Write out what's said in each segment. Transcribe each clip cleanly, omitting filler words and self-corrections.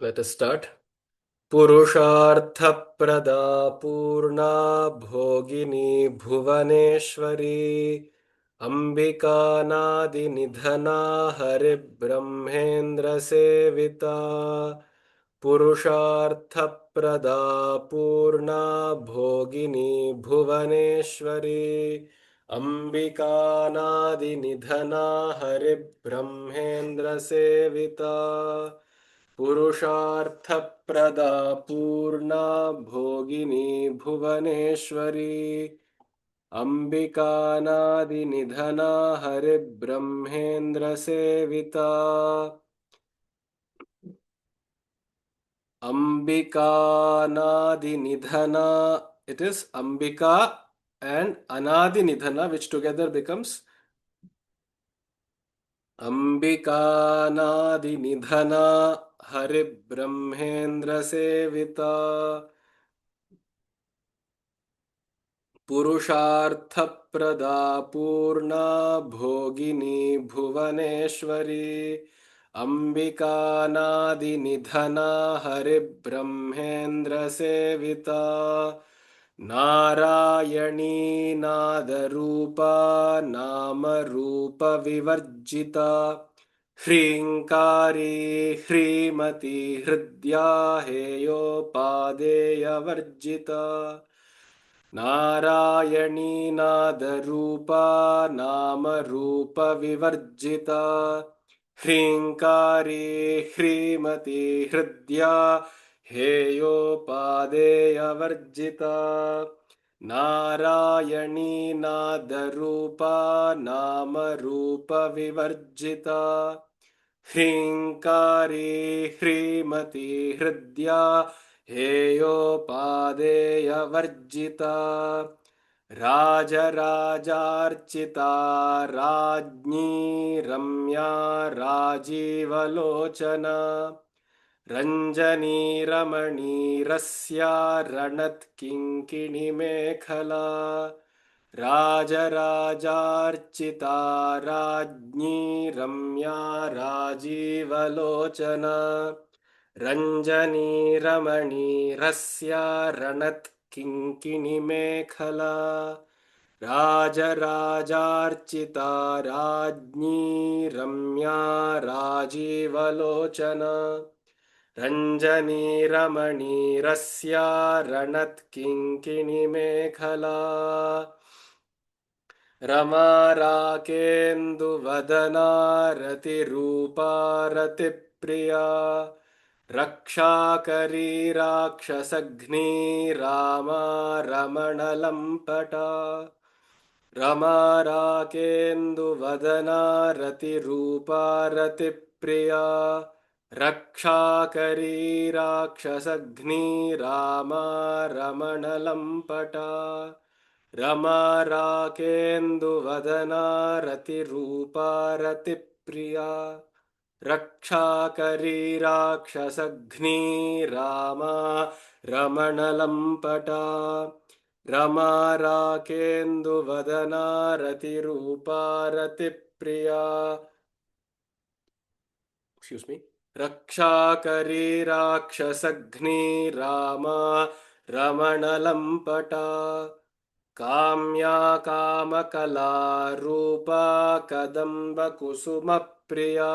Let us start. पुरुषार्थप्रदा Purna भोगिनी Bhuvaneshwari अम्बिकानादिनिधना हरिब्रह्मेन्द्रसेविता पुरुषार्थप्रदा Purna भोगिनी Bhuvaneshwari अम्बिकानादिनिधना हरिब्रह्मेन्द्रसेविता पुरुषार्थप्रदा Purna भोगिनी Bhuvaneshwari अम्बिकानादिनिधना हरिब्रह्मेन्द्रसेविता Ambikanadinidhana. It is Ambika and Anadinidhana, which together becomes Ambikanadinidhana Haribrahmendra Sevita Purusharthaprada Purna Bhogini Bhuvaneshwari Ambikanadinidhana Haribrahmendra Sevita Narayani नादरूपा Namrup विवर्जिता ह्रीङ्कारी ह्रीमती हृद्या हेयोपादेयवर्जिता Narayani नादरूपा Namrup विवर्जिता ह्रीङ्कारी ह्रीमती हृद्या हेयोपादेयवर्जिता Narayani नादरूपा Namrup विवर्जिता ह्रीङ्कारी ह्रीमती हृद्या हेयोपादेयवर्जिता राजराजार्चिता राज्ञी रम्या राजीवलोचना रञ्जनी रमणीरस्या रणत्किङ्किणिमेखला राजराजार्चिता राज्ञी रम्या राजीवलोचना रञ्जनी रमणीरस्या रणत्किङ्किणिमेखला राजराजार्चिता राज्ञी रम्या राजीवलोचना रञ्जनी रमणीरस्या रणत्किङ्किणिमेखला रमा राकेन्दुवदना रतिरूपा रतिप्रिया रक्षाकरी राक्षसघ्नी रामा रमणलम्पटा रमा राकेन्दुवदना रतिरूपा रतिप्रिया रक्षाकरी राक्षसघ्नी रामा रमणलम्पटा रमा राकेन्दुवदना रतिरूपा रतिप्रिया रक्षाकरी राक्षसघ्नी रामा रमणलम्पटा रमा राकेन्दुवदना रतिरूपा रतिप्रिया रक्षाकरी राक्षसघ्नी रामा रमणलम्पटा काम्या कामकला रूपा कदम्बकुसुमप्रिया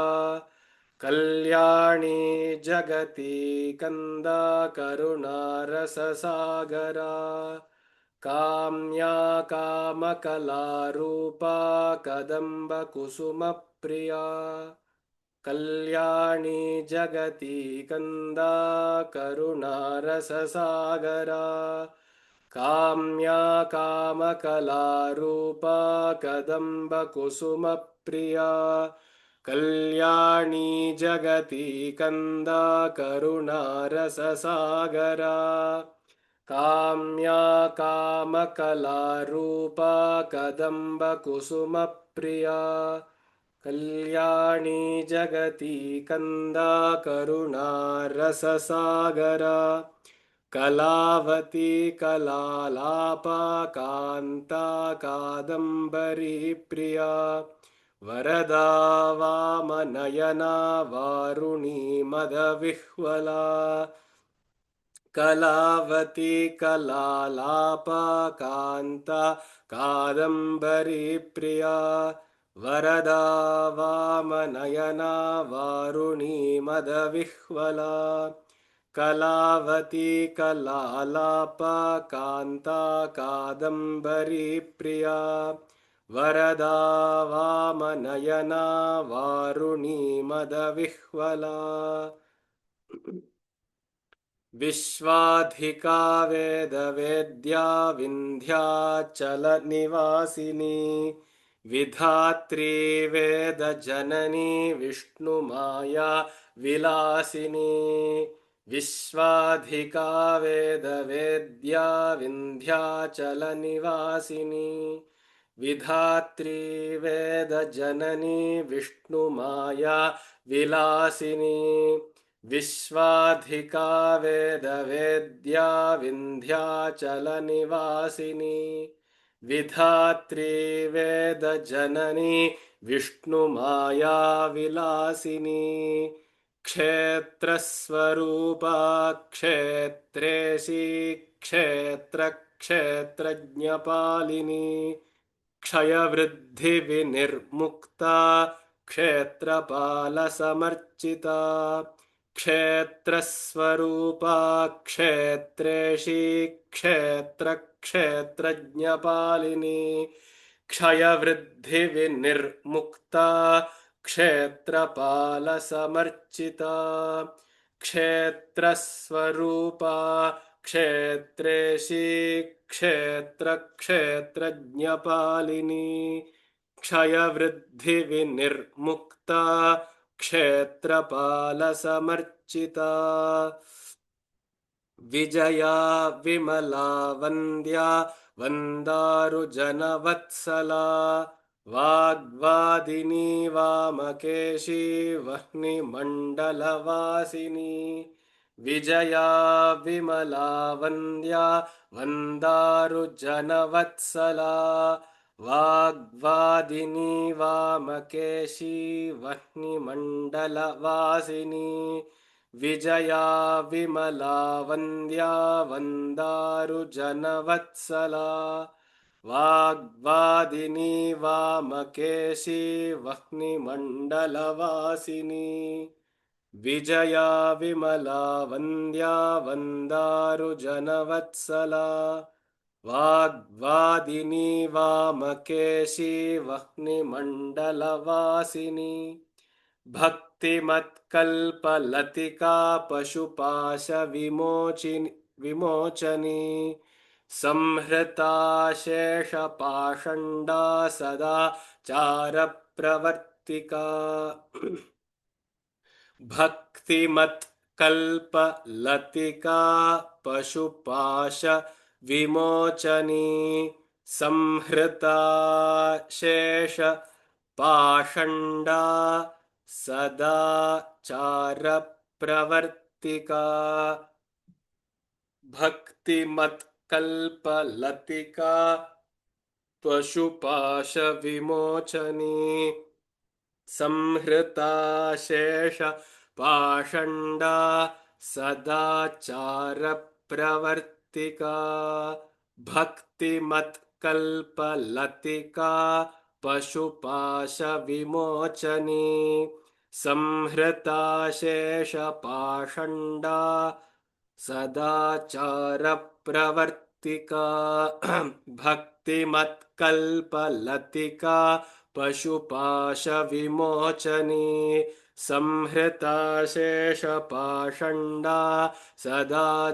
कल्याणी जगती कंदा करुणारससागरा काम्या कामकला रूपा कदम्बकुसुमप्रिया कल्याणी जगती कंदा करुणारससागरा काम्या कामकला रूपा कदम्बकुसुमप्रिया कल्याणी जगती कंदा करुणारससागरा काम्या कामकला रूपा कदम्बकुसुमप्रिया कल्याणी जगती कंदा करुणारससागरा कलावती कलालापा कान्ता कादम्बरी प्रिया वरदा वामनयना वारुणी मदविह्वला कलावती कलालापा कान्ता कादम्बरी प्रिया वरदा वामनयना वारुणी मदविह्वला कलावती कलालापा कान्ता कादम्बरी प्रिया वरदा वामनयना वारुणी मदविह्वला विश्वाधिका वेदवेद्या विन्ध्याचलनिवासिनी विधात्री वेदजननी विष्णुमाया विलासिनी विश्वाधिका वेदवेद्या विन्ध्याचलनिवासिनी विधात्री वेदजननी विष्णुमाया विलासिनी विश्वाधिका वेदवेद्या विन्ध्याचलनिवासिनी विधात्री वेदजननी विष्णुमाया विलासिनी क्षेत्रस्वरूपा क्षेत्रेशी क्षेत्रक्षेत्रज्ञपालिनी क्षयवृद्धिविनिर्मुक्ता क्षेत्रपालसमर्चिता क्षेत्रस्वरूपा क्षेत्रेशी क्षेत्रक्षेत्रज्ञपालिनी क्षयवृद्धिविनिर्मुक्ता क्षेत्रपालसमर्चिता क्षेत्रस्वरूपा क्षेत्रेशी क्षेत्रक्षेत्रज्ञपालिनी क्षयवृद्धिविनिर्मुक्ता क्षेत्रपालसमर्चिता विजया विमला वन्द्या वन्दारुजनवत्सला वाग्वादिनी वामकेशी वह्निमण्डलवासिनी विजया विमला वन्द्या वन्दारुजनवत्सला वाग्वादिनी वामकेशी वह्निमण्डलवासिनी विजया विमला वन्द्या वन्दारुजनवत्सला वाग्वादिनी वामकेशी वह्निमण्डलवासिनी विजया विमला वन्द्या वन्दारुजनवत्सला वाग्वादिनी वामकेशी वह्निमण्डलवासिनी भक्तिमत्कल्पलतिका पशुपाशविमोचनी संहृता शेषपाषण्डा सदा चारप्रवर्तिका भक्तिमत्कल्पलतिका पशुपाशविमोचनी संहृता शेषपाषण्डा सदा चारप्रवर्तिका भक्तिमत्कल्पलतिका पशुपाशविमोचनी संहृता शेषपाषण्डा सदाचारप्रवर्तिका भक्तिमत्कल्पलतिका पशुपाशविमोचनी संहृता शेषपाषण्डा सदाचारप्रवर्तिका भक्तिमत्कल्पलतिका पशुपाशविमोचनी संहृता शेषपाषण्डा सदाचारप्रवर्तिका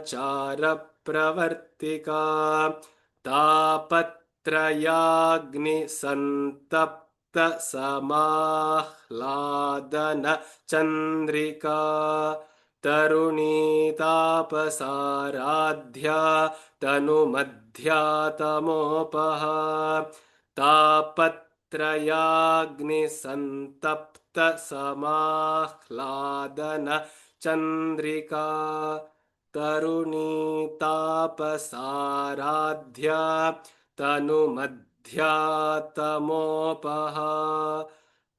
तापत्रयाग्निसन्तप्तसमाह्लादन चन्द्रिका तरुणी तापसाराध्या तनुमध्यातमोपहा तापत्रयाग्निसन्तप्तसमाह्लादन चन्द्रिका तरुणी तापसाराध्या तनुमध्यातमोपहा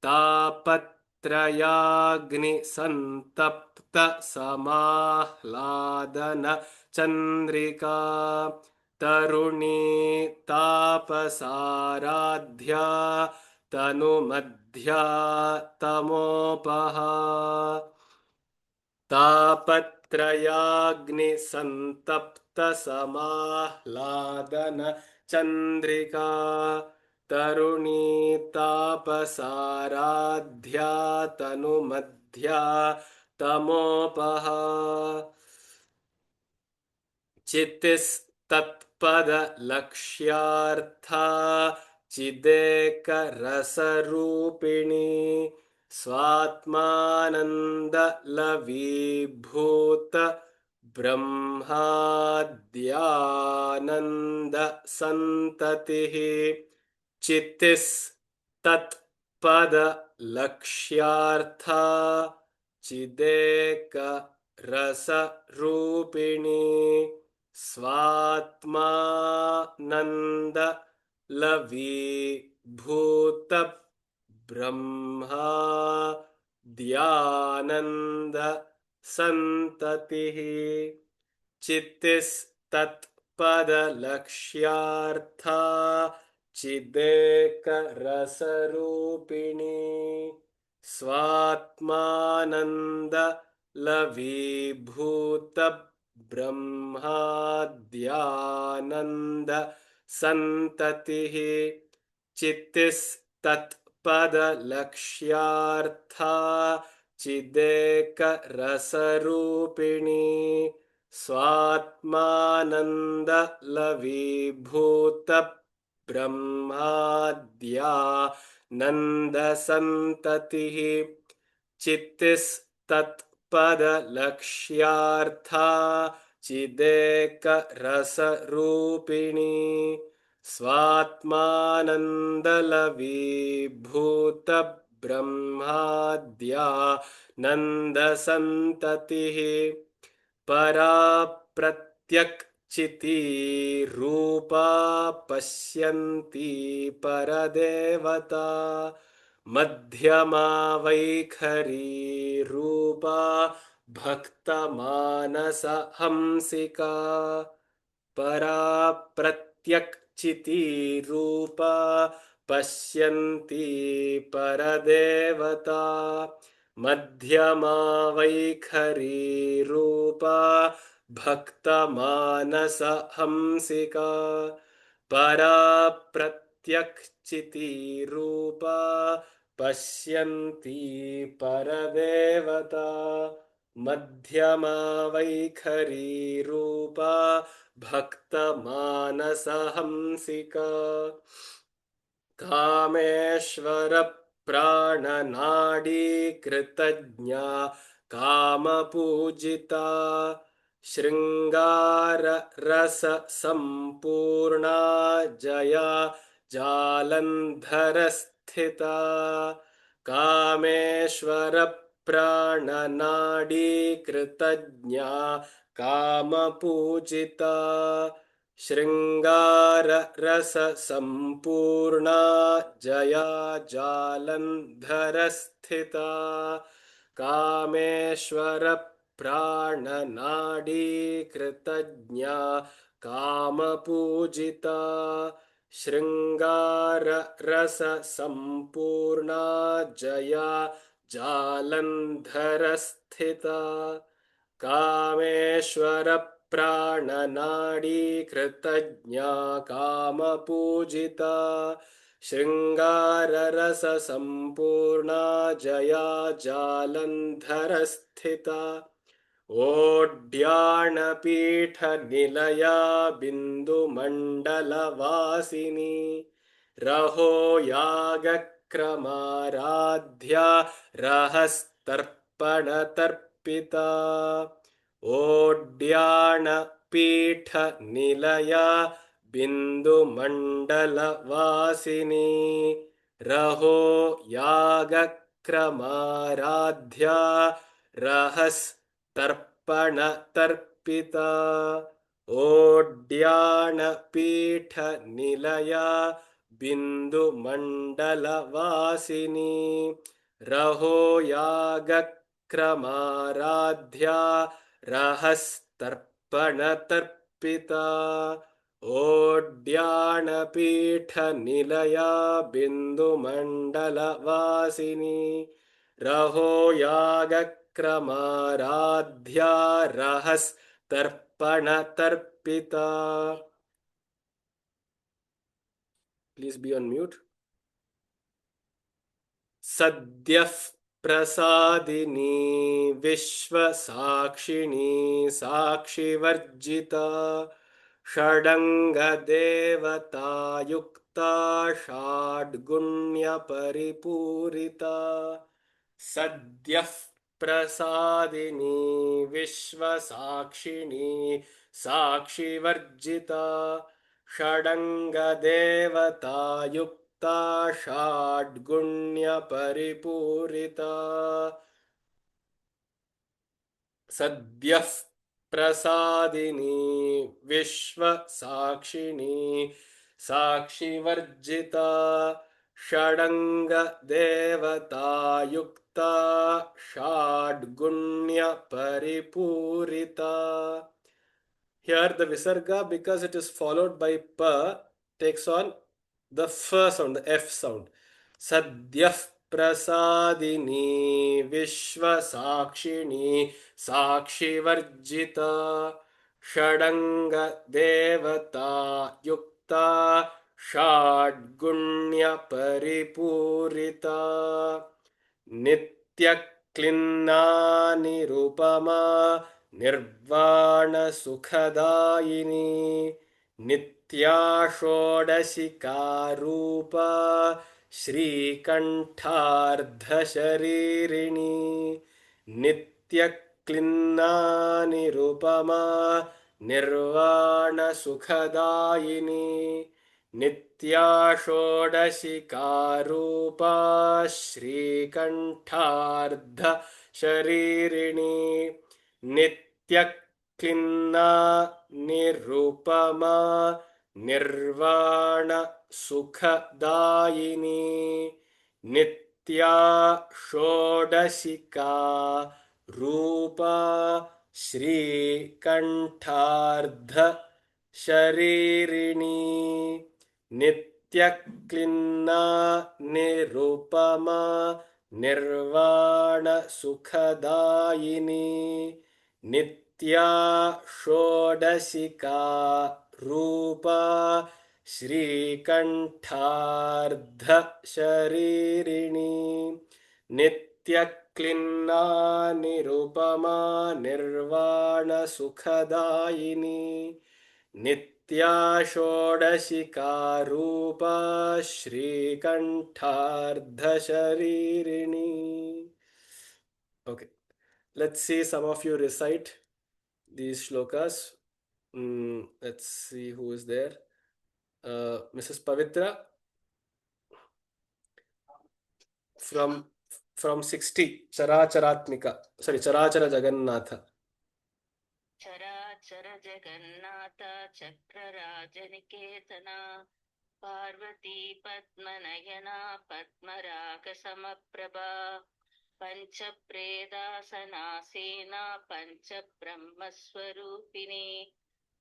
तापत्रयाग्निसन्तप्त समाह्लादन चन्द्रिका तरुणी तापसाराध्या तनुमध्या तमोपहा तापत्रयाग्निसन्तप्त समाह्लादन चन्द्रिका तरुणी तापसाराध्या तनुमध्या तमोपहा चितिस्तत्पदलक्ष्यार्था चिदेकरसरूपिणी स्वात्मानन्दलवीभूत ब्रह्माद्यानन्दसन्ततिः चितिस्तत्पदलक्ष्यार्था चिदेकरसरूपिणी स्वात्मानन्द लवीभूत ब्रह्मा ध्यानन्द सन्ततिः चितिस्तत्पदलक्ष्यार्था चिदेकरसरूपिणी स्वात्मानन्द लवीभूत ब्रह्माद्यानन्द सन्ततिः चितिस्तत्पदलक्ष्यार्था चिदेकरसरूपिणी स्वात्मानन्द लवीभूत ब्रह्माद्यानन्दसन्ततिः चितिस्तत्पदलक्ष्यार्था चिदेकरसरूपिणी स्वात्मानन्दलवीभूत ब्रह्माद्यानन्दसन्ततिः परा प्रत्यक्चितीरूपा पश्यन्ती परदेवता मध्यमा वैखरी रूपा भक्तमानसहंसिका परा प्रत्यक्चितीरूपा पश्यन्ती परदेवता मध्यमा वैखरी रूपा भक्तमानसहंसिका परा प्रत्यक्चितीरूपा पश्यन्ती परदेवता मध्यमा वैखरी रूपा भक्तमानसहंसिका कामेश्वर प्राणनाडी कृतज्ञा कामपूजिता शृंगार रस संपूर्णा जया जालंधर स्थिता कामेश्वर प्राणनाडी कृतज्ञा कामपूजिता शृंगार रस संपूर्णा जया जालंधर स्थिता कामेश्वर प्राणनाडी कृतज्ञा कामपूजिता शृंगार रस संपूर्णा जया जालंधर स्थिता कामेश्वर प्राणनाडी कृतज्ञा कामपूजिता शृंगार रस संपूर्णा जया जालंधर स्थिता ओड्याणपीठ निलया बिंदुमंडलवासिनी रहो यागक्रमाराध्या रहस्तर्पणतर्पिता ओड्याणपीठ निलया बिंदुमंडलवासिनी रहो यागक्रमाराध्या रहस्तर्पणतर्पिता ओड्याणपीठ निलया बिन्दुमण्डलवासिनी रहो यागक्रमाराध्या रहस्तर्पणतर्पिता ओड्याणपीठनिलया बिन्दुमण्डलवासिनी रहो यागक्रमाराध्या रहस्तर्पणतर्पिता. Please be on mute. सद्यः प्रसादिनी विश्वसाक्षिणी साक्षिवर्जिता षडङ्गदेवतायुक्ता षड्गुण्यपरिपूरिता सद्यः प्रसादिनी विश्वसाक्षिणी साक्षिवर्जिता षडङ्गदेवतायुक्ता षड्गुण्यपरिपूरिता सद्यः Prasadini विश्वसाक्षिणी साक्षिवर्जिता षडङ्गदेवतायुक्ता षड्गुण्यपरिपूरिता. Here the visarga, because it is followed by pa, takes on the f sound, the f sound. Sadyah prasadini vishvasakshini sakshivarjita षडङ्ग देवता युक्ता षड्गुण्य परिपूरिता नित्यक्लिन्ना निरुपमा निर्वाणसुखदायिनी नित्या षोडशिकारूपा श्रीकण्ठार्धशरीरिणी नित्यक्लिन्ना निरुपमा निर्वाणसुखदायिनी नित्या षोडशिकारूपा श्रीकण्ठार्धशरीरिणी नित्यक्लिन्ना निरुपमा निर्वाणसुखदायिनी नित्या षोडशिका रूपा श्रीकण्ठार्धशरीरिणी नित्यक्लिन्ना निरुपमा निर्वाणसुखदायिनी नित्या षोडशिका रूपा श्रीकण्ठार्धशरीरिणी नित्यक्लिन्ना निरुपमा निर्वाणसुखदायिनी नित्या षोडशिका रूपा श्रीकण्ठार्धशरीरिणी. Okay, let's see some of you recite these shlokas. Let's see who is there. Mrs. Pavitra from 60, Characharatmika. Sorry, Charachara Jagannatha. चराचर जगन्नाथ चक्रराजनिकेतना पार्वती पद्मनयना पद्मराग समप्रभा पंचप्रेदासनासीना पंचब्रह्मस्वरूपिणी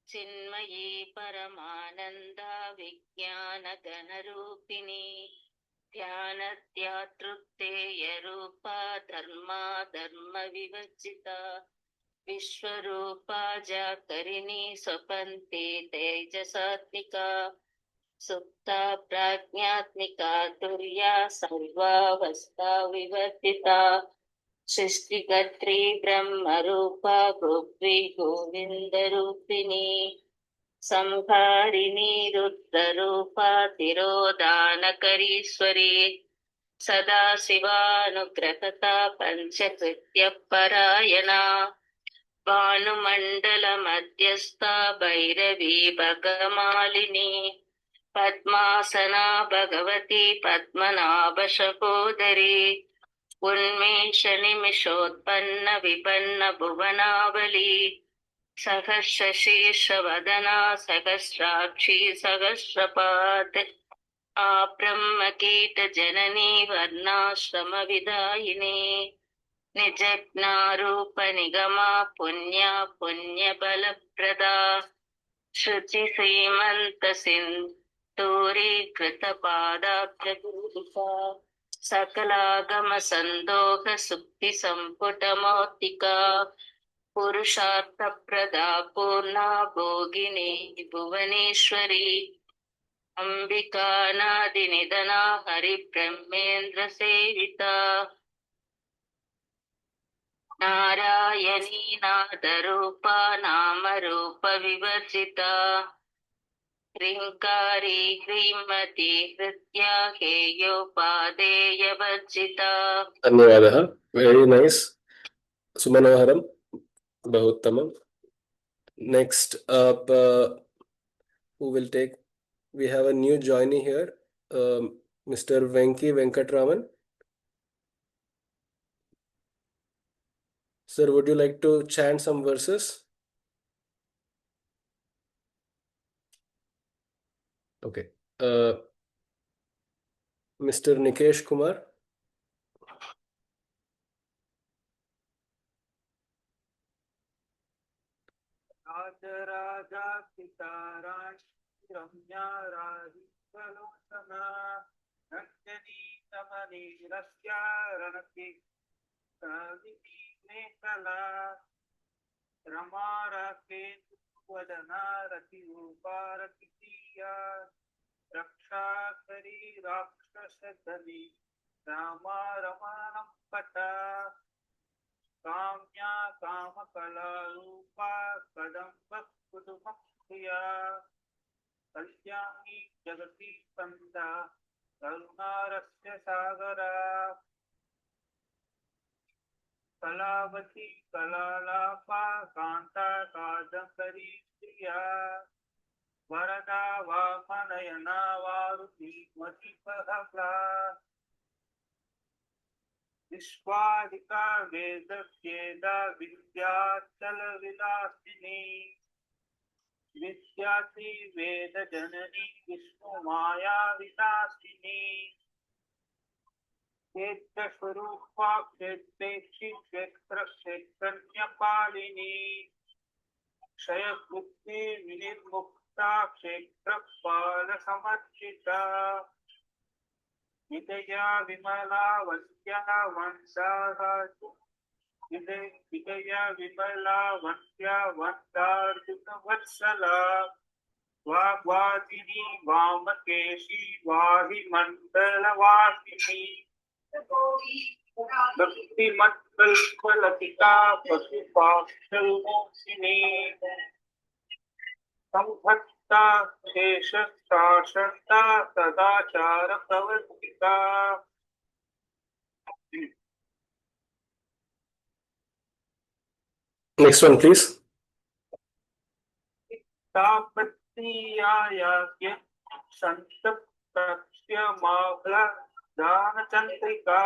चिन्मयी परमानंदा विज्ञानगणरूपिणी ध्यानत्यातृप्तेय रूपा धर्मा धर्मविवर्जिता विश्वरूपा जाकरिणी स्वपन्ते तेजसात्मिका सुप्ता प्राज्ञात्मिका तुर्या सर्वावस्था विवर्तिता सृष्टिकर्त्री ब्रह्मरूपा भुवि गोविन्दरूपिणी संहारिणी रुद्ररूपा तिरोदानकरीश्वरी सदा शिवानुग्रहता पञ्चकृत्यपरायणा भानुमण्डलमध्यस्था भैरवी भगमालिनी पद्मासना भगवती पद्मनाभशकोदरी उन्मेषनिमिषोत्पन्न विपन्न भुवनावली सहस्रशीर्षवदना सहस्राक्षी सहस्रपाद आब्रह्मकीटजननी वर्णाश्रमविदायिनी निजज्ञारूपनिगमा पुण्या पुण्यबलप्रदा शुचिसीमन्तसिन्दूरीकृतपादाब्जगोलिका सकलागमसन्दोहसुप्तिसम्पुटमौक्तिका पुरुषार्थप्रदा पूर्णा भोगिनी भुवनेश्वरी अम्बिकानादिनिधना हरिब्रह्मेन्द्रसेविता नारायणी नादरूपा नामरूपविवर्जिता ह्रीङ्कारी ह्रीमती हृद्या हेयोपादेयवर्जिता. धन्यवादः. Very nice. सुमनोहरम. बहु उत्तमम्. Next up, who will take? We have a new joinee here, Mr. Venki Venkatraman. Sir, would you like to chant some verses? Okay. Mr. Nikesh Kumar. राजा सीताराम रम्या राधिकलोचना रंजनी तमनीरस्या रणति मेखला रमा राकेतु वदना रतिरूपा रतिया रक्षा करी राक्षसधनी रामा रमाणं पटा काम्या कामकलारूपा कदम्ब कुसुमप्रिया कल्याणी जगती स्कन्दा करुणारस्य सागरा कलावती कलालापा कान्ता कादम्बरी प्रिया वरदा वामनयना वारुणी मतिपहला विश्वादिका वेदव्येदा विद्याचल विलासिनी विद्याति वेद जननी विष्णु माया विलासिनी क्षेत्र स्वरूपा क्षेत्रेक्षी क्षेत्र क्षेत्रन्यपालिनी क्षय बुद्धि विनिर्मुक्ता क्षेत्रपाल समर्चिता विदया विमला वस्या वंशाहातु विदया विमला वस्या वंशार्जुन वत्सला वाग्वादिनी वामकेशी वाहिमण्डलवासिनी भक्तिमत्कल्पलतिका पशुपाक्षलमोक्षिनी संभक्ता शेष शासनता सदाचार प्रवर्तिका Next one, please. तापत्यायास्य संतप्तस्य माभला दानचन्द्रिका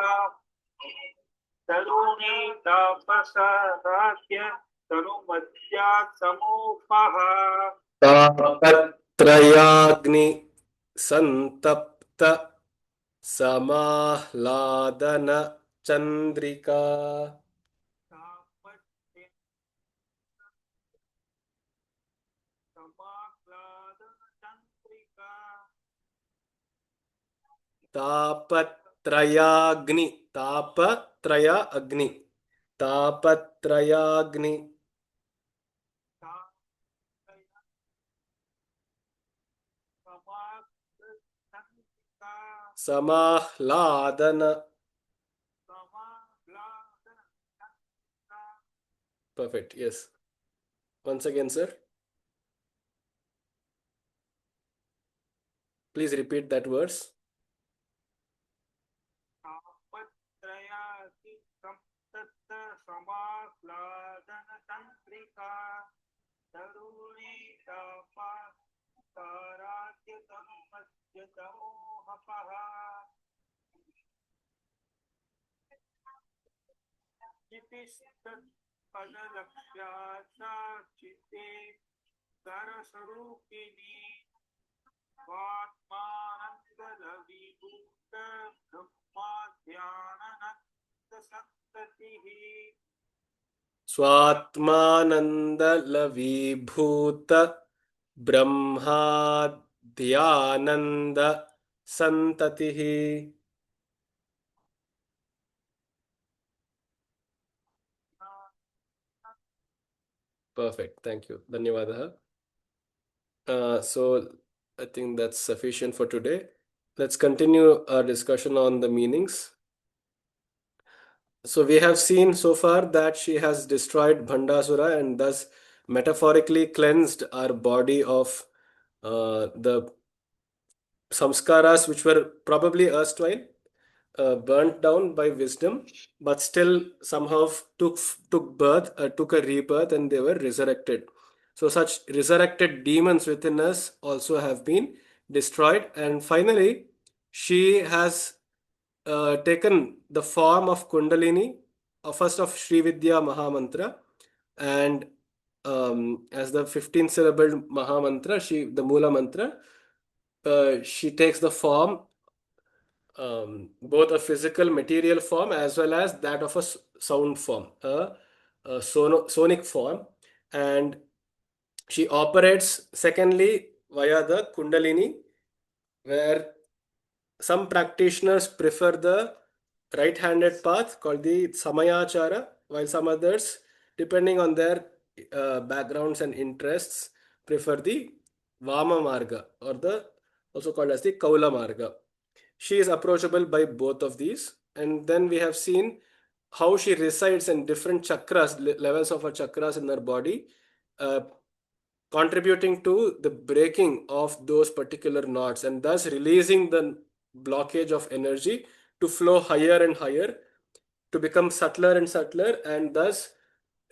तरुणी तापसरास्य तरुमध्यात् समूपः तापत्रयाग्नि संतप्त समाह्लादन चंद्रिका तापत्रयाग्नि तापत्रया अग्नि तापत्रयाग्नि समाह्लादन. Perfect. Yes. Once again, sir. Please repeat that verse. पदलक्ष्याचा चिते करस्वरूपिणी स्वात्मानन्दलवीभूत ब्रह्माध्याननन्दसन्ततिः स्वात्मानन्दलवीभूत ब्रह्माद्यानन्द सन्ततिः. Perfect. Thank you. Dhanyawadaha. So I think that's sufficient for today. Let's continue our discussion on the meanings. So we have seen so far that she has destroyed Bhandasura and thus metaphorically cleansed our body of the samskaras which were probably erstwhile burnt down by wisdom, but still somehow took birth, took a rebirth, and they were resurrected. So such resurrected demons within us also have been destroyed, and finally, she has taken the form of Kundalini, first of Sri Vidya Mahamantra, and as the 15 syllable Mahamantra, the Mula Mantra, she takes the form, both a physical material form as well as that of a sound form, a sonic form, and she operates secondly via the Kundalini, where some practitioners prefer the right-handed path called the Samayachara, while some others, depending on their backgrounds and interests, prefer the Vama Marga, or the also called as the Kaula Marga. She is approachable by both of these, and then we have seen how she resides in different chakras, levels of her chakras in her body, uh, contributing to the breaking of those particular knots and thus releasing the blockage of energy to flow higher and higher, to become subtler and subtler, and thus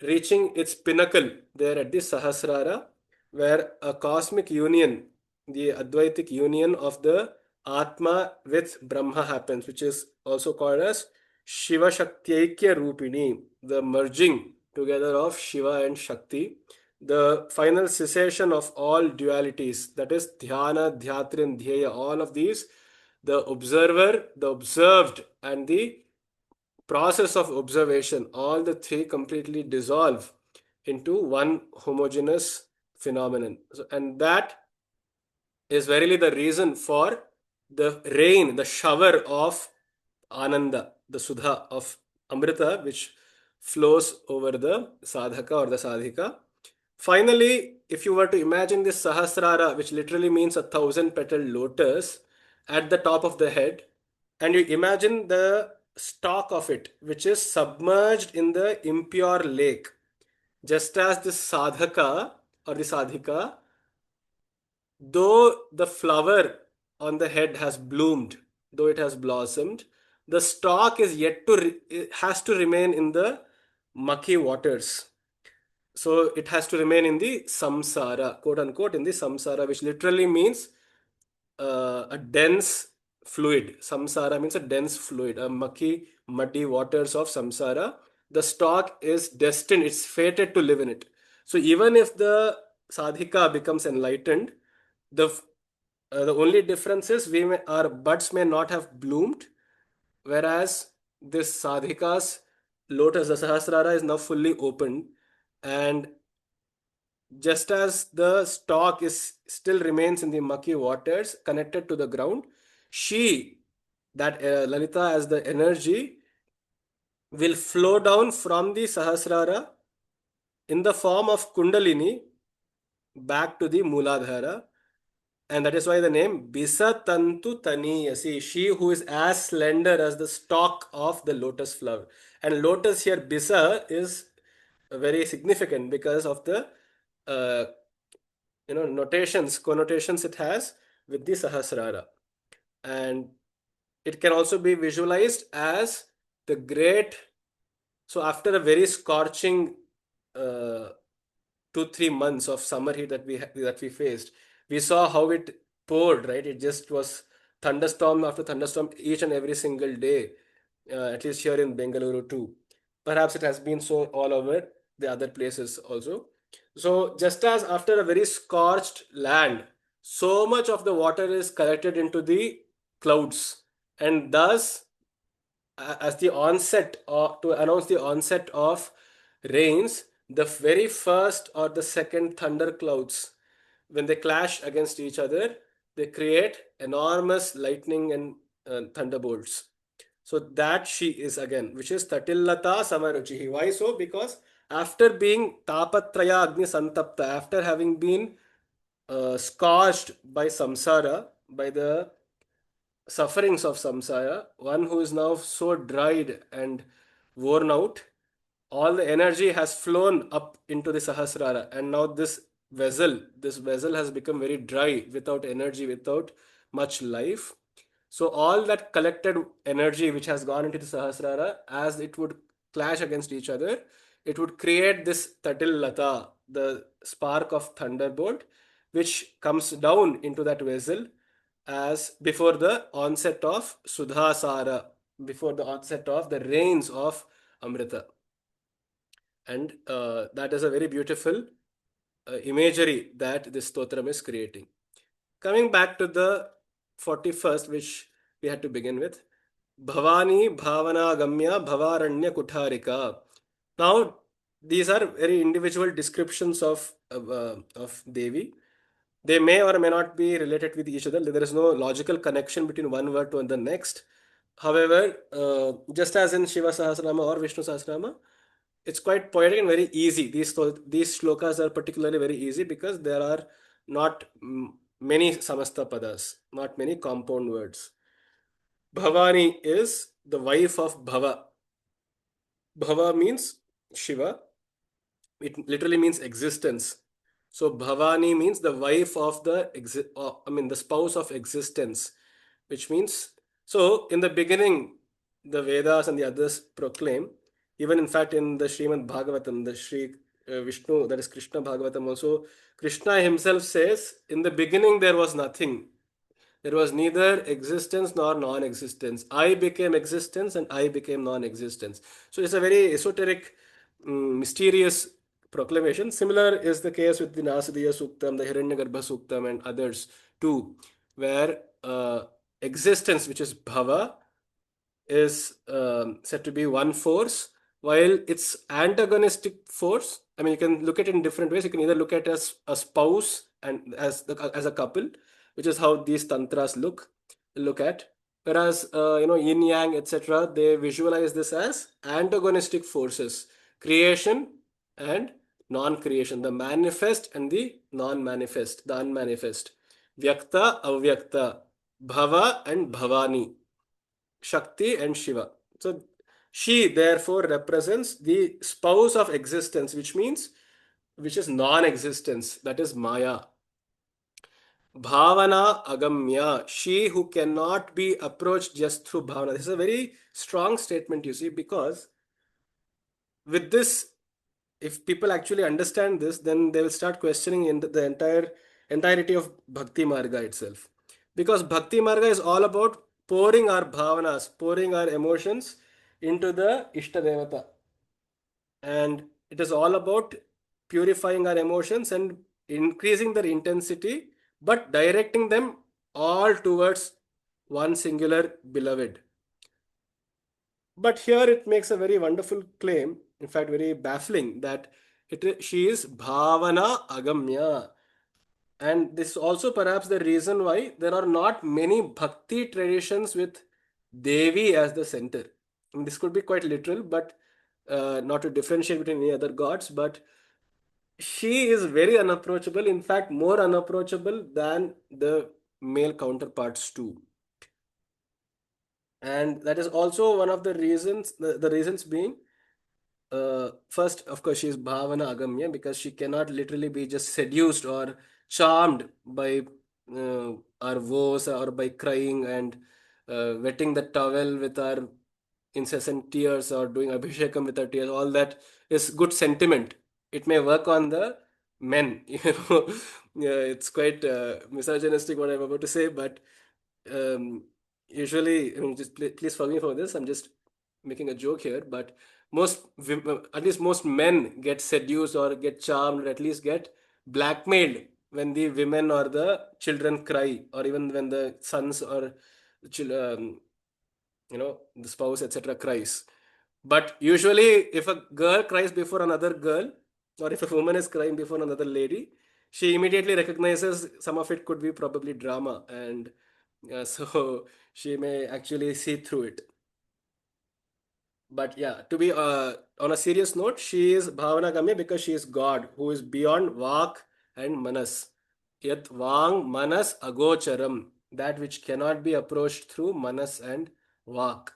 reaching its pinnacle there at the Sahasrara, where a cosmic union, the Advaitic union of the Atma with Brahma happens, which is also called as Shiva Shaktiaikya Rupini, the merging together of Shiva and Shakti, the final cessation of all dualities, that is Dhyana, Dhyatri, and Dhyeya, all of these, the observer, the observed, and the process of observation, all the three completely dissolve into one homogeneous phenomenon. And that is verily the reason for the rain, the shower of Ananda, the Sudha of Amrita, which flows over the sadhaka or the sadhika. Finally, if you were to imagine this Sahasrara, which literally means a thousand petal lotus, at the top of the head, and you imagine the stalk of it, which is submerged in the impure lake, just as this sadhaka or the sadhika, though the flower on the head has bloomed, though it has blossomed, the stalk is yet to it has to remain in the mucky waters. So it has to remain in the samsara, quote unquote, in the samsara, which literally means a dense fluid. Samsara means a dense fluid, a mucky, muddy waters of samsara. The stalk is destined, it's fated to live in it. So even if the sadhika becomes enlightened, the only difference is our buds may not have bloomed, whereas this sadhika's lotus, the Sahasrara, is now fully opened, and just as the stalk is still remains in the mucky waters connected to the ground, she, that Lalita as the energy, will flow down from the Sahasrara in the form of Kundalini back to the Muladhara, and that is why the name Bisa Tantu Taniyasi, she who is as slender as the stalk of the lotus flower. And lotus here, Bisa, is very significant because of the uh, connotations it has with the Sahasrara. And it can also be visualized as the great, so after a very scorching uh, 2-3 months of summer heat that we faced, we saw how it poured, right? It just was thunderstorm after thunderstorm each and every single day, at least here in Bengaluru too. Perhaps it has been so all over the other places also. So just as after a very scorched land, so much of the water is collected into the clouds, and thus as the onset, or to announce the onset of rains, the very first or the second thunder clouds, when they clash against each other, they create enormous lightning and thunderbolts. So that she is again, which is Tatillata Samaruchihi. Why so? Because after being Tapatraya Agni Santapta, after having been scorched by samsara, by the sufferings of samsara, one who is now so dried and worn out, all the energy has flown up into the Sahasrara, and now this vessel has become very dry, without energy, without much life. So all that collected energy which has gone into the Sahasrara, as it would clash against each other, it would create this Tatil Lata, the spark of thunderbolt, which comes down into that vessel as before the onset of Sudhasara, before the onset of the rains of Amrita. And that is a very beautiful imagery that this stotram is creating. Coming back to the 41st, which we had to begin with, Bhavani Bhavana Gamya Bhavaranya Kutharika. Now, these are very individual descriptions of Devi. They may or may not be related with each other. There is no logical connection between one word to the next. However, just as in Shiva Sahasranama or Vishnu Sahasranama, it's quite poetic and very easy. These shlokas are particularly very easy because there are not many samasta padas, not many compound words. Bhavani is the wife of Bhava. Bhava means Shiva. It literally means existence. So Bhavani means the wife of the spouse of existence, which means, so in the beginning, the Vedas and the others proclaim, even in fact in the Srimad Bhagavatam, the Sri Vishnu, that is Krishna Bhagavatam also, Krishna himself says, in the beginning there was nothing. There was neither existence nor non-existence. I became existence and I became non-existence. So it's a very esoteric, mysterious proclamation. Similar is the case with the Nasadiya Suktam, the Hiranyagarbha Suktam, and others too, where existence, which is bhava, is said to be one force, while its antagonistic force, I mean, you can look at it in different ways. You can either look at it as a spouse and as a couple, which is how these tantras look at. Whereas yin yang, etc., they visualize this as antagonistic forces: creation and non-creation, the manifest and the non-manifest, the unmanifest, vyakta, avyakta, bhava and bhavani, Shakti and Shiva. So she therefore represents the spouse of existence, which is non-existence, that is Maya. Bhavana Agamya, she who cannot be approached just through Bhavana. This is a very strong statement, you see, because with this, if people actually understand this, then they will start questioning in the entirety of Bhakti Marga itself. Because Bhakti Marga is all about pouring our bhavanas, pouring our emotions into the Ishta Devata. And it is all about purifying our emotions and increasing their intensity, but directing them all towards one singular beloved. But here it makes a very wonderful claim, in fact, very baffling, that she is Bhavana Agamya. And this is also perhaps the reason why there are not many bhakti traditions with Devi as the center. I mean, this could be quite literal, but not to differentiate between any other gods, but she is very unapproachable, in fact, more unapproachable than the male counterparts too. And that is also one of the reasons, the reasons being, first, of course, she is Bhavana Agamya because she cannot literally be just seduced or charmed by our woes or by crying and wetting the towel with our incessant tears or doing abhishekam with our tears. All that is good sentiment. It may work on the men. Yeah, it's quite misogynistic what I'm about to say, but um, usually, I mean, just please forgive me for this. I'm just making a joke here, but at least most men get seduced or get charmed or at least get blackmailed when the women or the children cry, or even when the sons or the spouse, etc., cries. But usually, if a girl cries before another girl, or if a woman is crying before another lady, she immediately recognizes some of it could be probably drama, and so she may actually see through it. But yeah, to be on a serious note, she is Bhavana Gamya because she is God who is beyond Vak and Manas. Yat Vang Manas Agocharam, that which cannot be approached through Manas and Vak,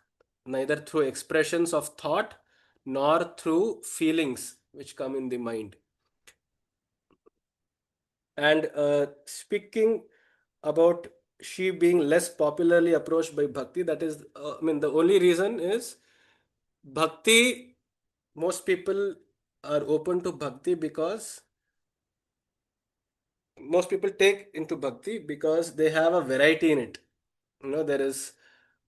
neither through expressions of thought nor through feelings which come in the mind. And speaking about she being less popularly approached by bhakti, that is, I mean, the only reason is bhakti. Most people are open to bhakti because most people take into bhakti because they have a variety in it. There is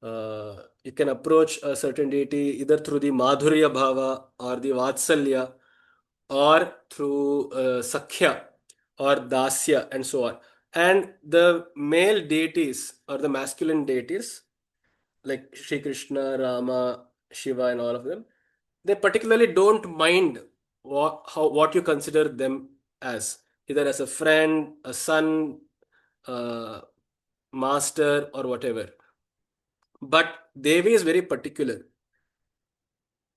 you can approach a certain deity either through the madhurya bhava or the vatsalya, or through sakhya or dasya, and so on. And the male deities or the masculine deities like Shri Krishna, Rama, Shiva, and all of them, they particularly don't mind what you consider them as, either as a friend, a son, uh, master, or whatever. But Devi is very particular.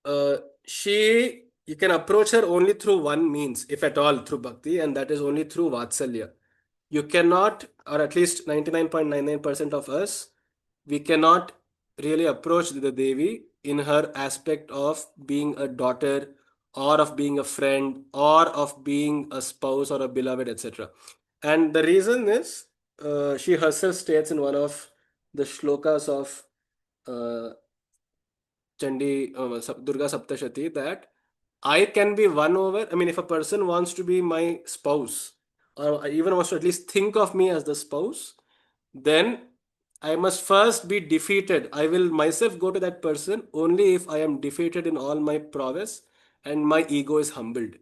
Uh, you can approach her only through one means, if at all, through bhakti, and that is only through vatsalya. You cannot, or at least 99.99% of us, we cannot really approach the Devi in her aspect of being a daughter, or of being a friend, or of being a spouse or a beloved, etc. And the reason is, she herself states in one of the shlokas of uh, Chandi Durga Saptashati that I can be won over. I mean, if a person wants to be my spouse, or even wants to at least think of me as the spouse, then I must first be defeated. I will myself go to that person only if I am defeated in all my prowess and my ego is humbled.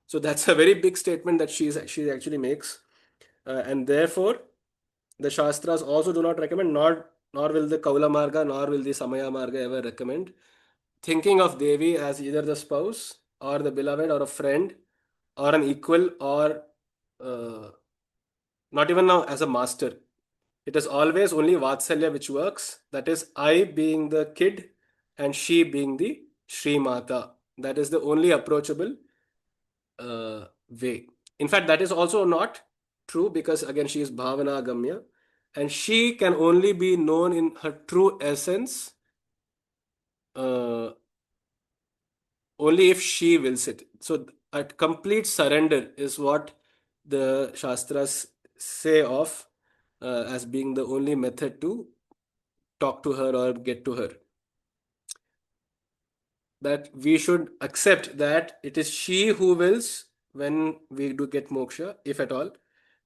So that's a very big statement that she actually makes, and therefore the Shastras also do not recommend, nor will the Kaula Marga, nor will the Samaya Marga ever recommend thinking of Devi as either the spouse or the beloved or a friend or an equal, or uh, not even now as a master. It is always only Vatsalya which works. That is, I being the kid and she being the Sri Mata. That is the only approachable way. In fact, that is also not true because again she is Bhavana Gamya, and she can only be known in her true essence uh, only if she wills it. So, a complete surrender is what the Shastras say of as being the only method to talk to her or get to her. That we should accept that it is she who wills when we do get moksha, if at all,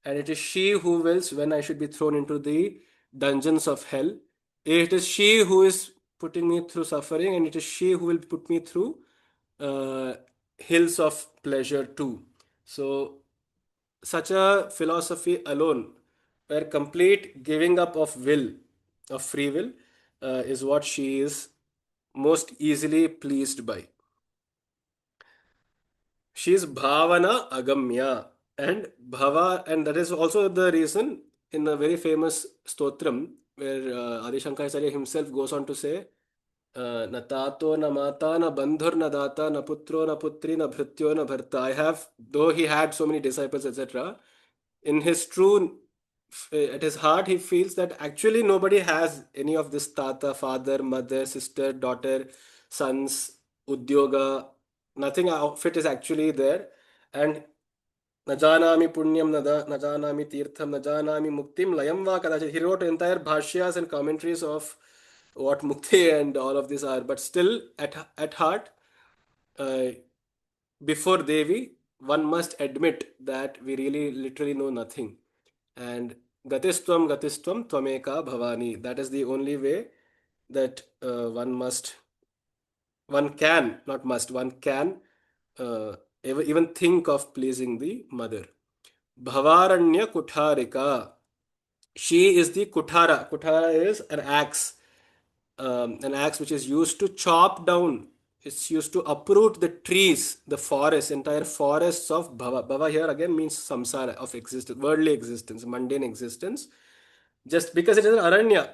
and it is she who wills when I should be thrown into the dungeons of hell. It is she who is putting me through suffering, and it is she who will put me through uh, hills of pleasure too. So, such a philosophy alone, where complete giving up of will, of free will, is what she is most easily pleased by. She is Bhavana Agamya, and Bhava, and that is also the reason in a very famous stotram where Adi Shankaracharya himself goes on to say, "Na tato, na mata, na bandhur, na data, na putro, na putri, na bhrityo, na bharta." I have, though he had so many disciples, etc., in his true, at his heart, he feels that actually nobody has any of this tata, father, mother, sister, daughter, sons, udyoga. Nothing of it is actually there. And न जानामि पुण्यम न जानामि तीर्थम न जानामि muktim layam va kadachit. He wrote entire bhashyas and commentaries of what mukti and all of these are. But still, at heart, uh, before Devi, one must admit that we really literally know nothing. And Gatistvam Tvameka Bhavani. That is the only way that one can, not must, one can even think of pleasing the mother. Bhavaranya Kutharika. She is the Kuthara. Kuthara is an axe which is used to chop down. It's used to uproot the trees, the forest, entire forests of Bhava. Bhava here again means samsara, of existence, worldly existence, mundane existence. Just because it is an aranya,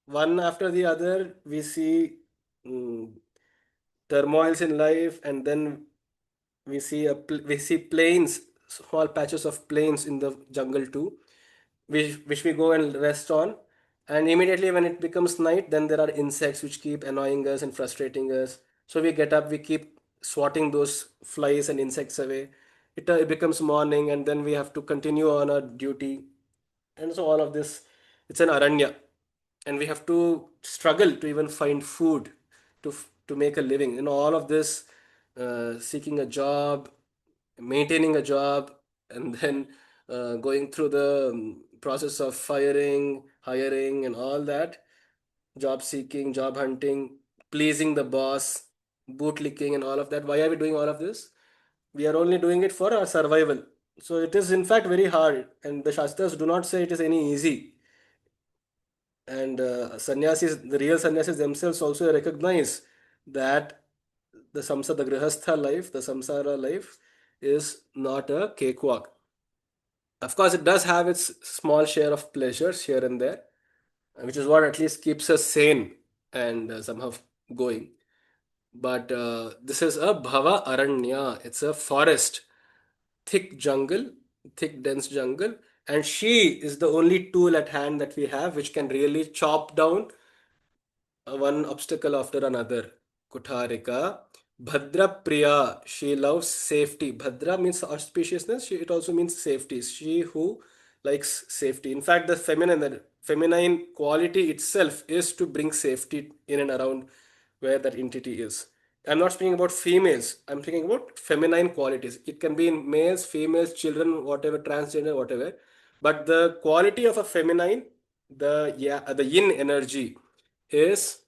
one after the other, we see mm, turmoils in life, and then we see plains, small patches of plains in the jungle too, which we go and rest on. And immediately when it becomes night, then there are insects which keep annoying us and frustrating us. So we get up, we keep swatting those flies and insects away. It becomes morning, and then we have to continue on our duty. And so all of this, it's an aranya, and we have to struggle to even find food to make a living. All of this, seeking a job, maintaining a job, and then going through the process of firing, hiring, and all that, job seeking, job hunting, pleasing the boss, bootlicking, and all of that. Why are we doing all of this? We are only doing it for our survival. So it is in fact very hard, and the Shastras do not say it is any easy. And sannyasis, the real sannyasis themselves also recognize that the grihastha life, the samsara life, is not a cakewalk. Of course, it does have its small share of pleasures here and there, which is what at least keeps us sane and somehow going. But this is a bhava aranya. It's a forest, thick jungle, thick, dense jungle. And she is the only tool at hand that we have which can really chop down one obstacle after another. Kutharika. Bhadra Priya. She loves safety. Bhadra means auspiciousness. It also means safety. She who likes safety. In fact, the feminine quality itself is to bring safety in and around where that entity is. I'm not speaking about females. I'm speaking about feminine qualities. It can be in males, females, children, whatever, transgender, whatever. But the quality of a feminine, the yin energy, is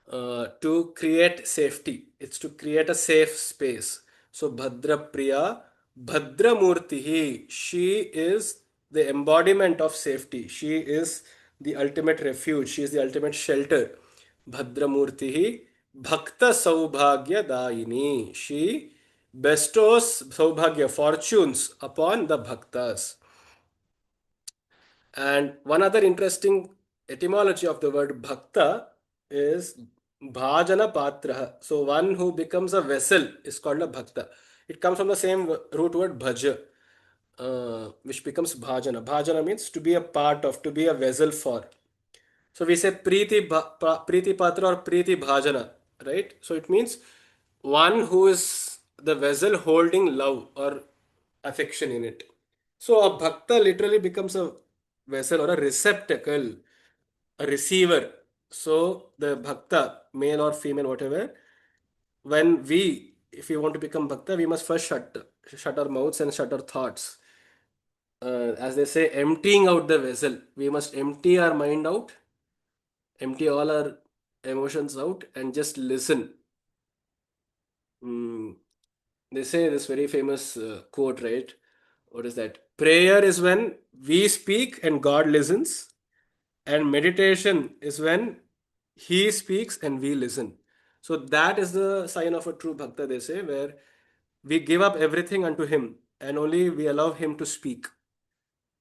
to create safety. It's to create a safe space. So Bhadra Priya, Bhadra Murtihi, she is the embodiment of safety. She is the ultimate refuge. She is the ultimate shelter. Bhadra Murtihi, Bhakta Saubhagya Daini. She bestows Saubhagya, fortunes, upon the Bhaktas. And one other interesting etymology of the word bhakta is bhajana patra. So one who becomes a vessel is called a bhakta. It comes from the same root word bhaja, which becomes bhajana. Bhajana means to be a part of, to be a vessel for. So we say Priti Patra or Priti Bhajana, right? So it means one who is the vessel holding love or affection in it. So a bhakta literally becomes a vessel or a receptacle, a receiver. So the bhakta, male or female, whatever, if we want to become bhakta, we must first shut our mouths and shut our thoughts. As they say, emptying out the vessel. We must empty our mind out, empty all our emotions out, and just listen. Mm, they say this very famous quote, right? What is that? Prayer is when we speak and God listens, and meditation is when He speaks and we listen. So that is the sign of a true bhakta, they say, where we give up everything unto Him and only we allow Him to speak.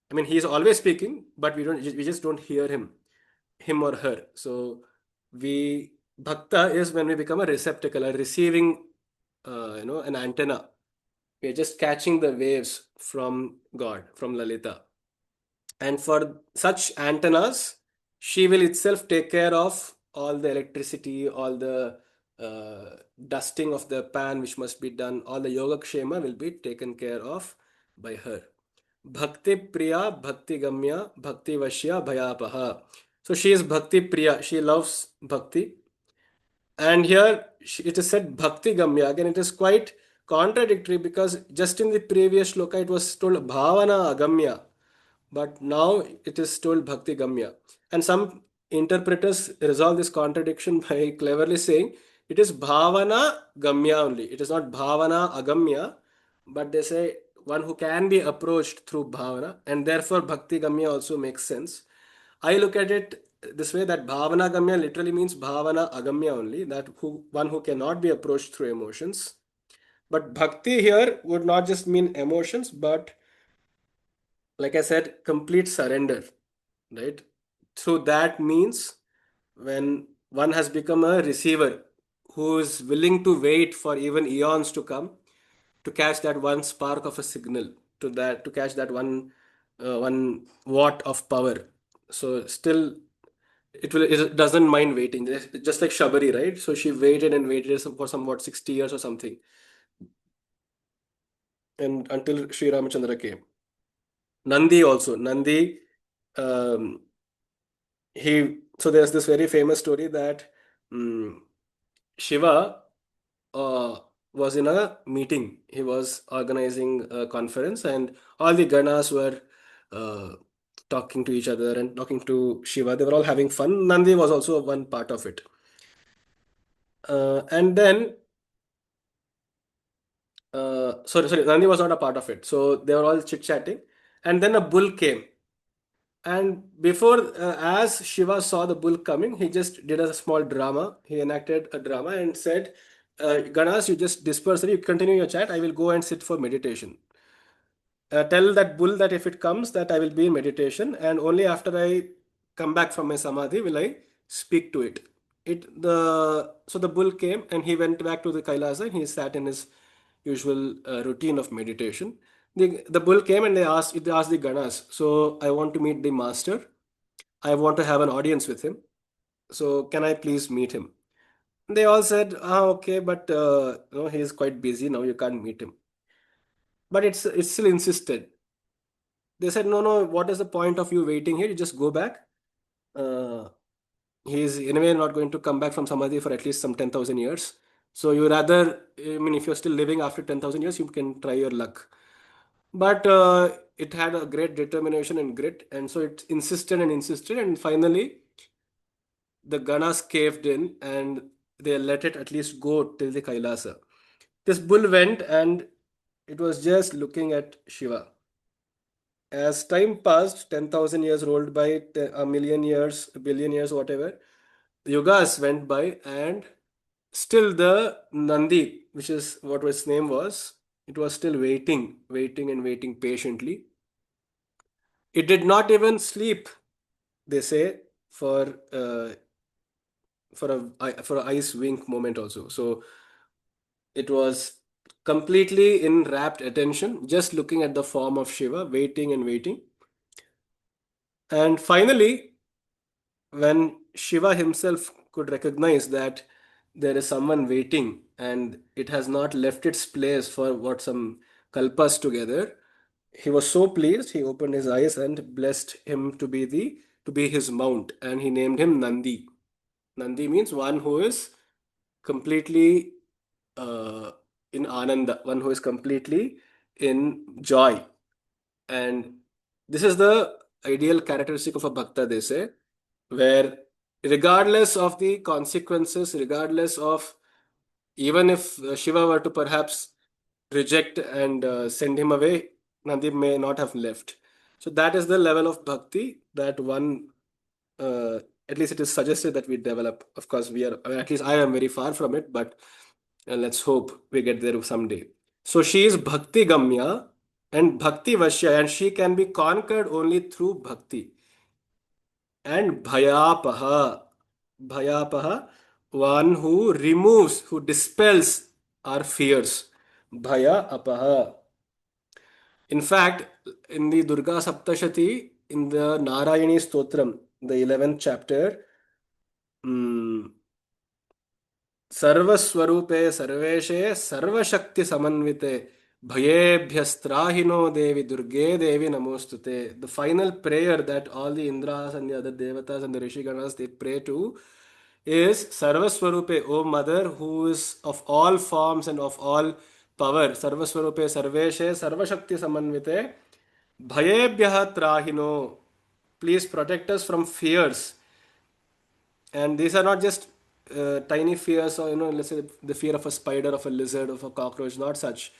I mean, He is always speaking, but we just don't hear him or her. So we bhakta is when we become a receptacle, a receiving, an antenna. We're just catching the waves from God, from Lalita. And for such antennas, she will itself take care of all the electricity, all the dusting of the pan which must be done, all the yoga kshema will be taken care of by her. Bhakti Priya, Bhakti Gamya, Bhakti Vashya, Bhayapaha. So she is Bhakti Priya, she loves Bhakti. And here it is said Bhakti Gamya. Again, it is quite contradictory because just in the previous shloka it was told Bhavana Agamya, but now it is told Bhakti Gamya. And some interpreters resolve this contradiction by cleverly saying it is Bhavana Gamya only. It is not Bhavana Agamya, but they say one who can be approached through bhavana, and therefore bhakti gamya also makes sense. I look at it this way, that bhavana gamya literally means bhavana agamya only, that one who cannot be approached through emotions. But bhakti here would not just mean emotions, but like I said, complete surrender, right? Through that means when one has become a receiver who is willing to wait for even eons to come to catch that one spark of a signal, to catch that one watt of power. So still it doesn't mind waiting, just like Shabari, right? So she waited and waited for somewhat 60 years or something, and until Sri Ramachandra came. Nandi also, um, so there's this very famous story that um, Shiva uh, was in a meeting. He was organizing a conference, and all the Ganas were uh, talking to each other and talking to Shiva. They were all having fun. Nandi was also one part of it. And then, sorry, Nandi was not a part of it. So they were all chit chatting, and then a bull came. And before, as Shiva saw the bull coming, he just did a small drama. He enacted a drama and said, Ganas, you just disperse, you continue your chat. I will go and sit for meditation. Tell that bull that if it comes, that I will be in meditation, and only after I come back from my samadhi will I speak to it. So the bull came and he went back to the Kailasa and he sat in his usual routine of meditation. The bull came and they asked the Ganas, so I want to meet the master. I want to have an audience with him. So can I please meet him? They all said, okay, but no, he is quite busy now. You can't meet him. But it's still insisted. They said, no, no. What is the point of you waiting here? You just go back. Uh, he is anyway not going to come back from samadhi for at least some 10,000 years. So you rather, I mean, if you're still living after 10,000 years, you can try your luck. But it had a great determination and grit, and so it insisted, and finally the Ganas caved in and they let it at least go till the Kailasa. This bull went and it was just looking at Shiva. As time passed, 10,000 years rolled by, a million years, a billion years, whatever, the yugas went by, and still the Nandi, which is what its name was, it was still waiting and waiting patiently. It did not even sleep, they say, for for a ice wink moment also. So it was completely in rapt attention, just looking at the form of Shiva, waiting and waiting. And finally, when Shiva himself could recognize that there is someone waiting and it has not left its place for what some kalpas together, he was so pleased. He opened his eyes and blessed him to be his mount, and he named him Nandi. Nandi means one who is completely uh, in ananda, one who is completely in joy. And this is the ideal characteristic of a bhakta, they say, where regardless of the consequences, regardless of, even if Shiva were to perhaps reject and send him away, Nandi may not have left. So that is the level of bhakti that one, uh, at least it is suggested that we develop. Of course, at least I am very far from it, but let's hope we get there someday. So she is Bhakti Gamya and Bhakti Vashya, and she can be conquered only through Bhakti. And Bhayapaha, one who removes, who dispels our fears. Bhaya Apaha. In fact, in the Durga Saptashati, in the Narayani Stotram, the 11th chapter, mm, सर्वस्वरूपे सर्वेशे सर्वशक्ति समन्विते भयेभ्यस्त्राहिनो देवी दुर्गे देवी नमोस्तुते. The final prayer that all the Indras and the other devatas and the Rishi Ganas they pray to is Sarvaswarupe, O Mother, who is of all forms and of all power. Sarvaswarupe Sarveshe Sarvashakti Samanvite Bhayebhyaha Trahino. Please protect us from fears. And these are not just tiny fears, or let's say the fear of a spider, of a lizard, of a cockroach, not such.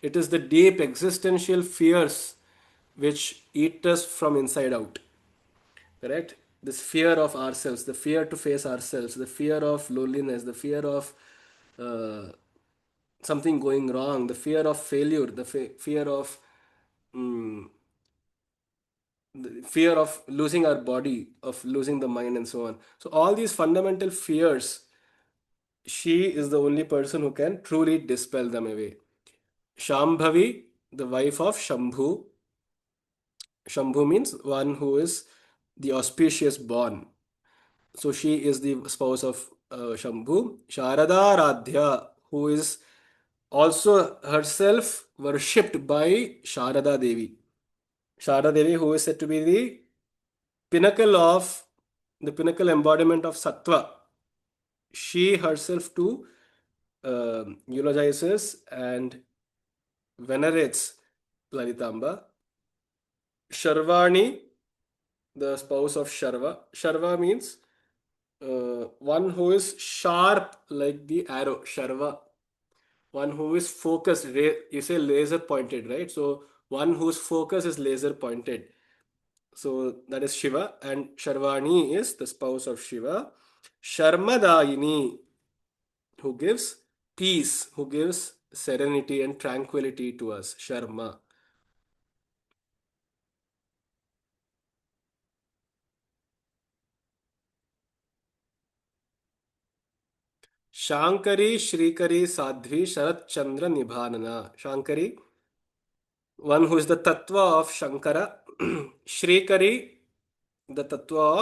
It is the deep existential fears which eat us from inside out. Correct? This fear of ourselves, the fear to face ourselves, the fear of loneliness, the fear of uh, something going wrong, the fear of failure, the fear of mm, the fear of losing our body, of losing the mind, and so on. So, all these fundamental fears, she is the only person who can truly dispel them away. Shambhavi, the wife of Shambhu. Shambhu means one who is the auspicious born. So she is the spouse of Shambhu. Sharada Radhya, who is also herself worshipped by Sharada Devi. Sharada Devi, who is said to be pinnacle of the pinnacle embodiment of Sattva. She herself too eulogizes and venerates Lalitamba. Sharvani, the spouse of Sharva. Sharva means one who is sharp like the arrow. Sharva, one who is focused. You say laser pointed, right? So one whose focus is laser pointed. So that is Shiva, and Sharvani is the spouse of Shiva. Sharmadayini, who gives peace, who gives serenity and tranquility to us. Sharma. Shankari, Shrikari, Sadhvi, Sharat Chandra Nibhanana. Shankari, one who is the tattva of Shankara. Shrikari, the tattva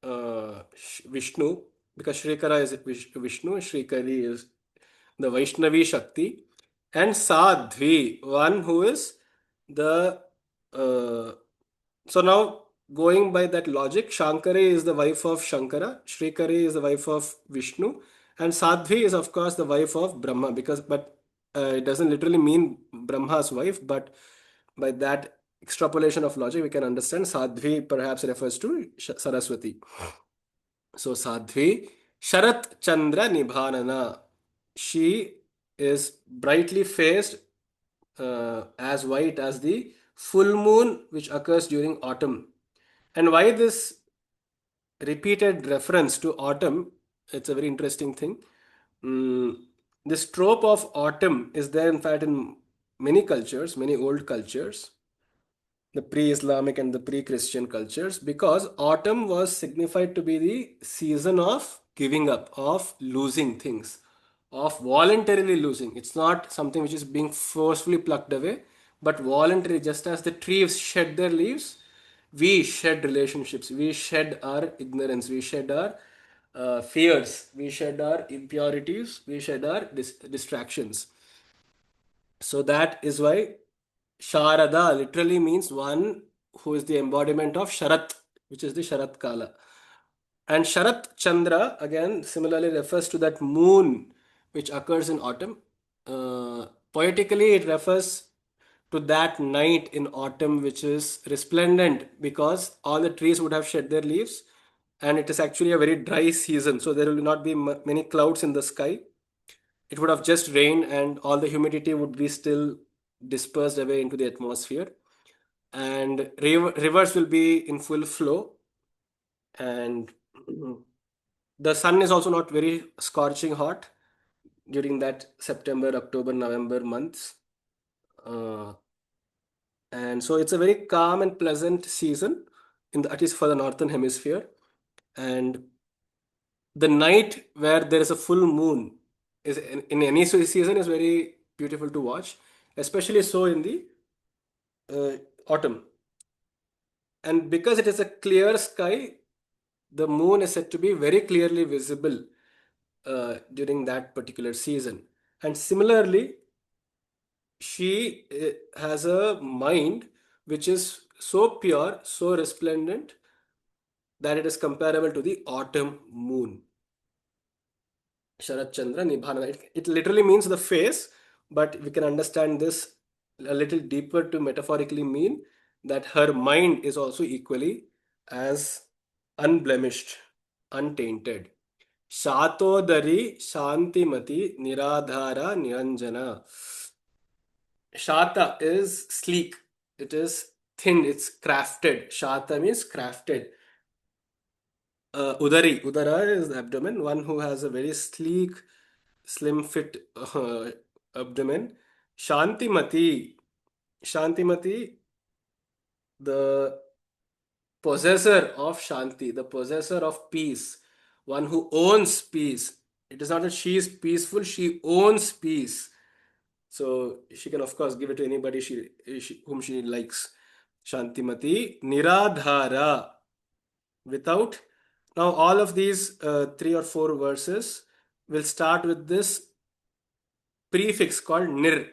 of Vishnu, because Shrikara is Vishnu, Shrikari is the Vaishnavi Shakti, and Sadhvi, one who is the. So now, going by that logic, Shankari is the wife of Shankara, Shrikari is the wife of Vishnu, and Sadhvi is, of course, the wife of Brahma, but it doesn't literally mean Brahma's wife, but by that extrapolation of logic, we can understand Sadhvi perhaps refers to Saraswati. So Sadhvi, Sharat Chandra Nibhanana. She is brightly faced, as white as the full moon which occurs during autumn. And why this repeated reference to autumn? It's a very interesting thing. Mm, this trope of autumn is there, in fact, in many cultures, many old cultures, the pre-Islamic and the pre-Christian cultures, because autumn was signified to be the season of giving up, of losing things, of voluntarily losing. It's not something which is being forcefully plucked away, but voluntary. Just as the trees shed their leaves, we shed relationships, we shed our ignorance, we shed our fears, we shed our impurities, we shed our distractions. So that is why Sharada literally means one who is the embodiment of Sharat, which is the Sharat Kala. And Sharat Chandra again similarly refers to that moon which occurs in autumn. Poetically, it refers to that night in autumn which is resplendent because all the trees would have shed their leaves, and it is actually a very dry season, so there will not be many clouds in the sky. It would have just rained, and all the humidity would be still dispersed away into the atmosphere, and rivers will be in full flow, and the sun is also not very scorching hot during that September, October, November months. Uh, and so it's a very calm and pleasant season, at least for the northern hemisphere. And the night where there is a full moon is in any season is very beautiful to watch, especially so in the autumn. And because it is a clear sky, the moon is said to be very clearly visible during that particular season. And similarly, she has a mind which is so pure, so resplendent that it is comparable to the autumn moon. Sharat Chandra Nibhana. It literally means the face, but we can understand this a little deeper to metaphorically mean that her mind is also equally as unblemished, untainted. Shatodari Shantimati Niradhara Niranjana. Shata is sleek. It is thin. It's crafted. Shata means crafted. Udara is the abdomen. One who has a very sleek, slim fit abdomen. Shantimati. Shantimati, the possessor of Shanti, the possessor of peace, one who owns peace. It is not that she is peaceful, she owns peace. So she can, of course, give it to anybody whom she likes. Shantimati, Niradhara, without. Now, all of these 3 or 4 verses will start with this prefix called nir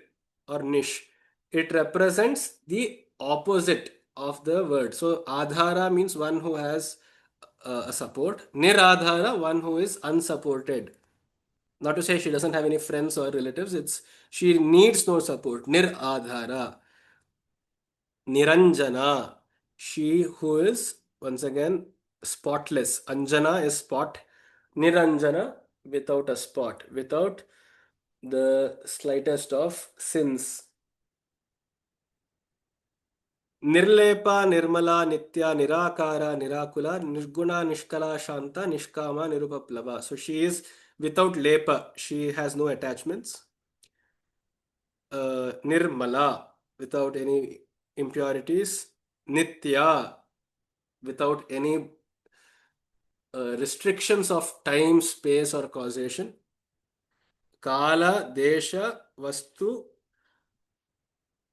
or nish. It represents the opposite of the word. So adhara means one who has a support. Niradhara, one who is unsupported. Not to say she doesn't have any friends or relatives. It's she needs no support. Niradhara. Niranjana. She who is once again spotless. Anjana is spot. Niranjana, without a spot, without the slightest of sins. Nirlepa, Nirmala, Nitya, Nirakara, Nirakula, Nirguna, Nishkala, Shanta, Nishkama, Nirupaplava. So she is without lepa. She has no attachments. Nirmala, without any impurities. Nitya, without any restrictions of time, space, or causation. Kala, Desha, Vastu,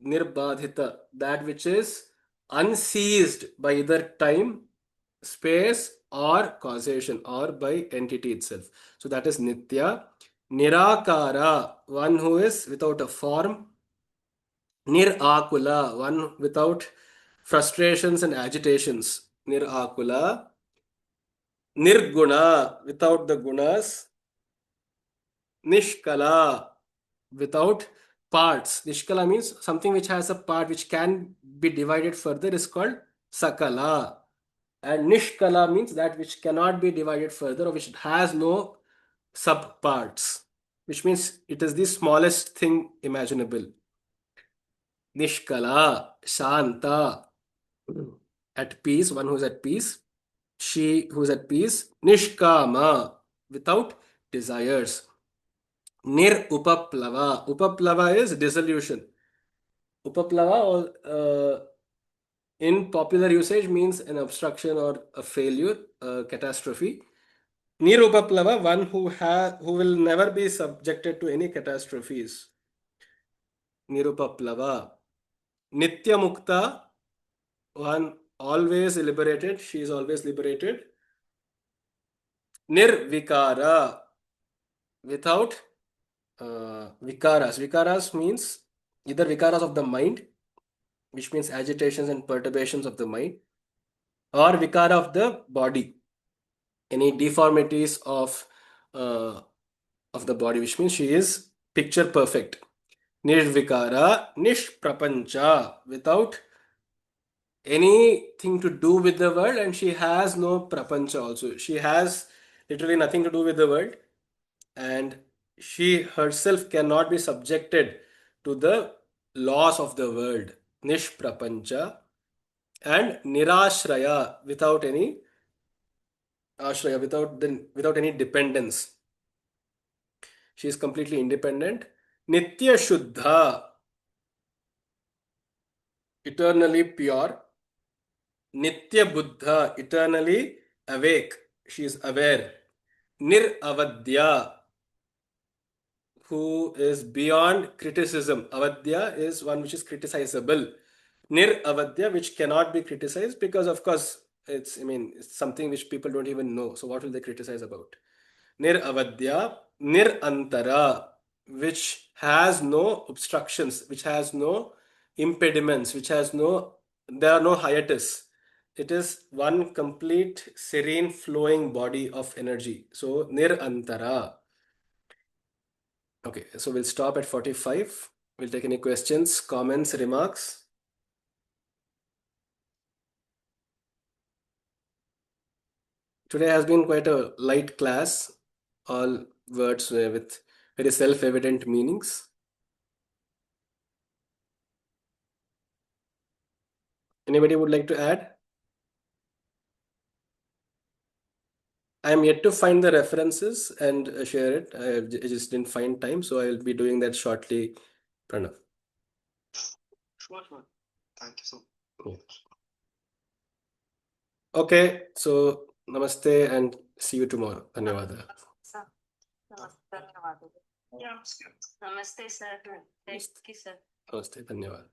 Nirbadhita, that which is unseized by either time, space, or causation, or by entity itself. So that is Nitya. Nirakara, one who is without a form. Nirakula, one without frustrations and agitations. Nirakula. Nirguna, without the gunas. Nishkala, without parts. Nishkala means something which has a part which can be divided further is called Sakala. And Nishkala means that which cannot be divided further or which has no subparts, which means it is the smallest thing imaginable. Nishkala, Shanta, at peace, one who is at peace. She who is at peace. Nishkama, without desires. Nir Upaplava. Upaplava is dissolution. Upaplava in popular usage means an obstruction or a failure, a catastrophe. Nirupaplava, one who will never be subjected to any catastrophes. Nirupaplava. Nitya Mukta, one always liberated. She is always liberated. Nirvikara, without vikaras. Vikaras means either vikaras of the mind, which means agitations and perturbations of the mind, or vikara of the body, any deformities of the body, which means she is picture perfect. Nirvikara, nishprapancha, without anything to do with the world, and she has no prapancha also. She has literally nothing to do with the world, and she herself cannot be subjected to the laws of the world. Nishprapancha. And nirashraya, without any ashraya, without any dependence. She is completely independent. Nitya Shuddha, eternally pure. Nitya Buddha, eternally awake. She is aware. Niravadya, who is beyond criticism. Avadya is one which is criticizable. Niravadya, which cannot be criticized because, of course, it's something which people don't even know. So, what will they criticize about? Niravadya, Nirantara, which has no obstructions, which has no impediments, there are no hiatus. It is one complete serene flowing body of energy. So Nirantara. Okay, so we'll stop at 45. We'll take any questions, comments, remarks. Today has been quite a light class, all words with very self-evident meanings. Anybody would like to add? I am yet to find the references and share it. I just didn't find time, so I'll be doing that shortly, Pranav. Sure. Thank you so much. Okay, so namaste and see you tomorrow. Dhanyawad. Namaste, sir. Thank you, sir. Namaste, dhanyawad.